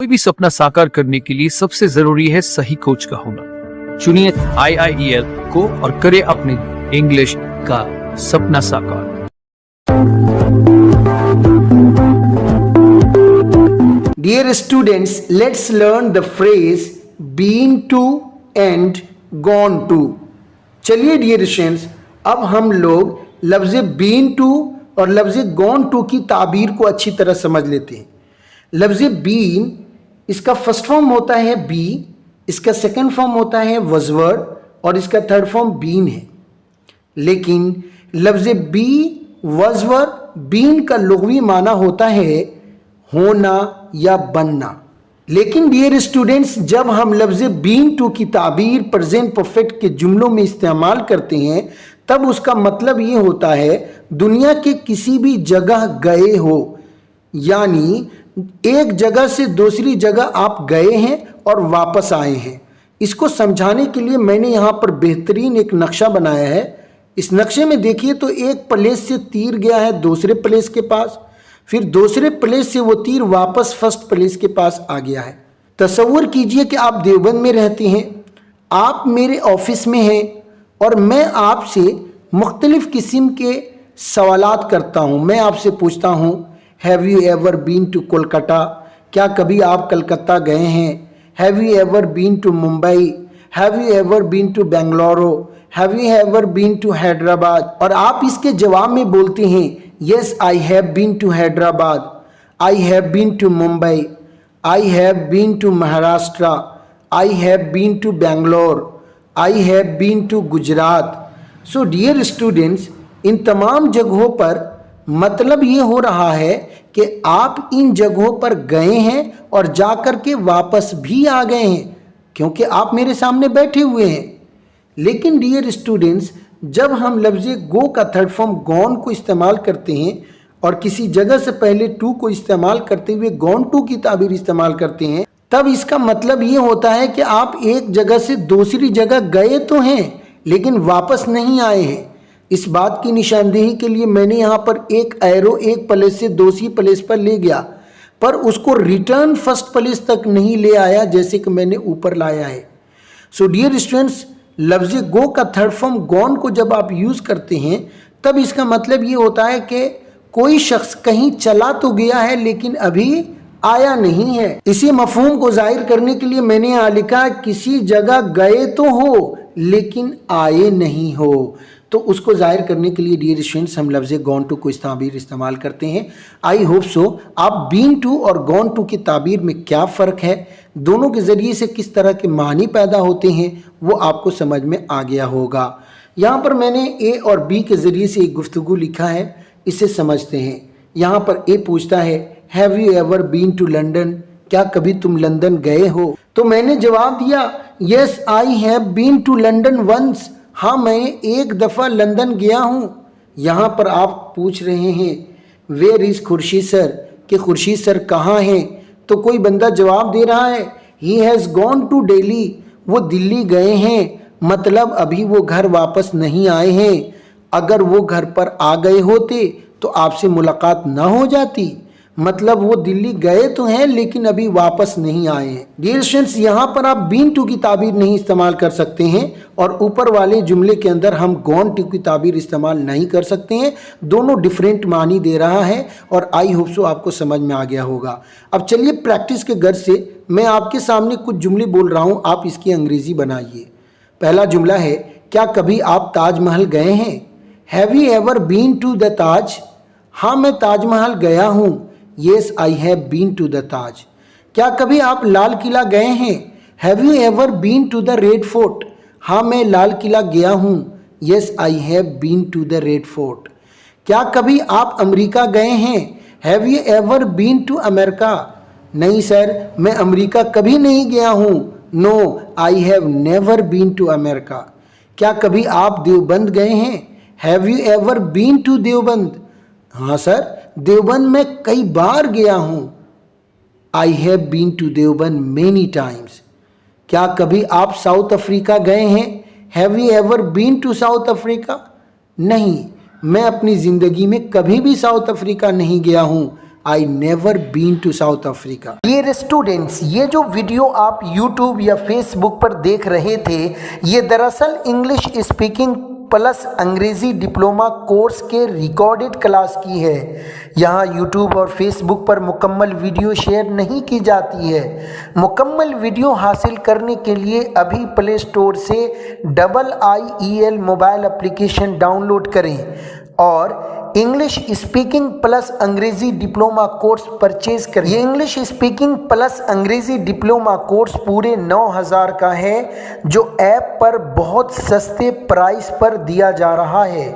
कोई भी सपना साकार करने के लिए सबसे जरूरी है सही कोच का होना। चुनिए IIEL को और करे अपने इंग्लिश का सपना साकार। Dear students, let's learn the phrase been to and gone to। चलिए डियर स्टूडेंट्स, अब हम लोग लफ्ज़ been to और लफ्ज़ gone to की ताबीर को अच्छी तरह समझ लेते हैं। लफ्ज़ been, इसका फर्स्ट फॉर्म होता है बी, इसका सेकंड फॉर्म होता है was were और इसका थर्ड फॉर्म been है। लेकिन लफ्ज़ बी was were been का लुग़वी माना होता है होना या बनना। लेकिन डियर स्टूडेंट्स, जब हम लफ्ज़ बीन टू की ताबीर प्रेजेंट परफेक्ट के जुमलों में इस्तेमाल करते हैं तब उसका मतलब ये होता है दुनिया के किसी भी जगह गए हो, यानी एक जगह से दूसरी जगह आप गए हैं और वापस आए हैं। इसको समझाने के लिए मैंने यहाँ पर बेहतरीन एक नक्शा बनाया है। इस नक्शे में देखिए तो एक प्लेस से तीर गया है दूसरे प्लेस के पास, फिर दूसरे प्लेस से वो तीर वापस फर्स्ट प्लेस के पास आ गया है। तसव्वुर कीजिए कि आप देवबंद में रहते हैं, आप मेरे ऑफिस में हैं और मैं आपसे मुख्तलिफ़ किस्म के सवालात करता हूँ। मैं आपसे पूछता हूँ have you ever been to Kolkata, क्या कभी आप कलकत्ता गए हैं? Have you ever been to Mumbai, have you ever been to Bengaluru, have you ever been to Hyderabad. और आप इसके जवाब में बोलते हैं Yes, I have been to Hyderabad, I have been to Mumbai, I have been to Maharashtra, I have been to Bangalore, I have been to Gujarat। So dear students, इन तमाम जगहों पर मतलब ये हो रहा है कि आप इन जगहों पर गए हैं और जाकर के वापस भी आ गए हैं क्योंकि आप मेरे सामने बैठे हुए हैं। लेकिन डियर स्टूडेंट्स, जब हम लफ्ज़ गो का थर्ड फॉर्म गॉन को इस्तेमाल करते हैं और किसी जगह से पहले टू को इस्तेमाल करते हुए गॉन टू की ताबीर इस्तेमाल करते हैं तब इसका मतलब ये होता है कि आप एक जगह से दूसरी जगह गए तो हैं लेकिन वापस नहीं आए हैं। इस बात की निशानदेही के लिए मैंने यहाँ पर एक एरो एक प्लेस से दूसरी प्लेस पर ले गया, पर उसको रिटर्न फर्स्ट प्लेस तक नहीं ले आया जैसे कि मैंने ऊपर लाया है। सो डियर स्टूडेंट्स, लफ्ज़ गो का थर्ड फॉर्म गॉन को जब आप यूज़ करते हैं तब इसका मतलब ये होता है कि कोई शख्स कहीं चला तो गया है लेकिन अभी आया नहीं है। इसी मफहूम को जाहिर करने के लिए मैंने यहाँ लिखा किसी जगह गए तो हो लेकिन आए नहीं हो, तो उसको जाहिर करने के लिए डियर स्टूडेंट्स हम लफ्ज़ गॉन टू को इस ताबीर इस्तेमाल करते हैं। आई होप सो आप बीन टू और गॉन टू की ताबीर में क्या फ़र्क है, दोनों के ज़रिए से किस तरह के मानी पैदा होते हैं वो आपको समझ में आ गया होगा। यहाँ पर मैंने ए और बी के ज़रिए से एक गुफ्तगू लिखा है, इसे समझते हैं। यहाँ पर ए पूछता है have you ever been to London, क्या कभी तुम लंदन गए हो? तो मैंने जवाब दिया yes I have been to London once, हाँ मैं एक दफ़ा लंदन गया हूँ। यहाँ पर आप पूछ रहे हैं वेयर इज़ खुर्शीद सर, कि खुर्शीद सर कहाँ हैं? तो कोई बंदा जवाब दे रहा है he has gone to Delhi, वो दिल्ली गए हैं, मतलब अभी वो घर वापस नहीं आए हैं। अगर वो घर पर आ गए होते तो आपसे मुलाकात ना हो जाती, मतलब वो दिल्ली गए तो हैं लेकिन अभी वापस नहीं आए हैं। डियर स्टूडेंट्स, यहाँ पर आप बीन टू की ताबीर नहीं इस्तेमाल कर सकते हैं और ऊपर वाले जुमले के अंदर हम गॉन टू की ताबीर इस्तेमाल नहीं कर सकते हैं। दोनों डिफरेंट मानी दे रहा है और आई होप सो आपको समझ में आ गया होगा। अब चलिए प्रैक्टिस के गर्ज से मैं आपके सामने कुछ जुमले बोल रहा हूँ, आप इसकी अंग्रेज़ी बनाइए। पहला जुमला है क्या कभी आप ताजमहल गए हैं? Have you ever been to the Taj, हाँ मैं ताजमहल गया हूँ। Yes I have been to the Taj. क्या कभी आप लाल किला गए हैं? Have you ever been to the Red Fort, हाँ मैं लाल किला गया हूँ। Yes I have been to the Red Fort. क्या कभी आप अमेरिका गए हैं? Have you ever been to America, नहीं सर मैं अमेरिका कभी नहीं गया हूँ। No I have never been to America. क्या कभी आप देवबंद गए हैं? Have you ever been to Deoband, हाँ सर देवबंद में कई बार गया हूँ। I have been to Deoband many times. क्या कभी आप साउथ अफ्रीका गए हैं? Have you ever been to South Africa, नहीं मैं अपनी ज़िंदगी में कभी भी साउथ अफ्रीका नहीं गया हूँ। I never been to South Africa. Dear students, ये जो वीडियो आप यूट्यूब या फेसबुक पर देख रहे थे, ये दरअसल इंग्लिश स्पीकिंग प्लस अंग्रेजी डिप्लोमा कोर्स के रिकॉर्डेड क्लास की है। यहाँ यूट्यूब और फेसबुक पर मुकम्मल वीडियो शेयर नहीं की जाती है। मुकम्मल वीडियो हासिल करने के लिए अभी प्ले स्टोर से IIEL मोबाइल एप्लीकेशन डाउनलोड करें और इंग्लिश स्पीकिंग प्लस अंग्रेजी डिप्लोमा कोर्स परचेज करें। ये इंग्लिश स्पीकिंग प्लस अंग्रेजी डिप्लोमा कोर्स पूरे 9000 का है, जो ऐप पर बहुत सस्ते प्राइस पर दिया जा रहा है।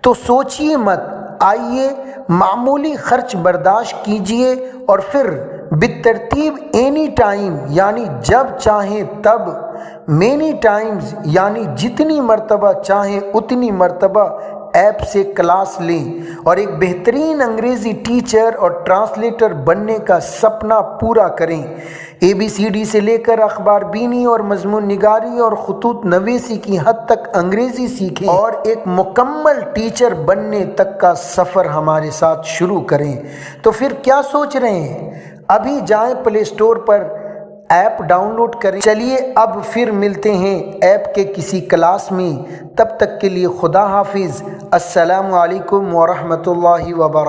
तो सोचिए मत, आइए मामूली खर्च बर्दाश्त कीजिए और फिर बितरतीब एनी टाइम यानी जब चाहें तब, मेनी टाइम्स यानी जितनी मर्तबा चाहें उतनी मर्तबा ऐप से क्लास लें और एक बेहतरीन अंग्रेजी टीचर और ट्रांसलेटर बनने का सपना पूरा करें। ABCD से लेकर अखबार बीनी और मजमून निगारी और खुतूत नवीसी की हद तक अंग्रेजी सीखें और एक मुकम्मल टीचर बनने तक का सफ़र हमारे साथ शुरू करें। तो फिर क्या सोच रहे हैं, अभी जाएं प्ले स्टोर पर, ऐप डाउनलोड करें। चलिए अब फिर मिलते हैं ऐप के किसी क्लास में, तब तक के लिए खुदा हाफिज़। अस्सलामु अलैकुम व रहमतुल्लाहि व बरकातहू।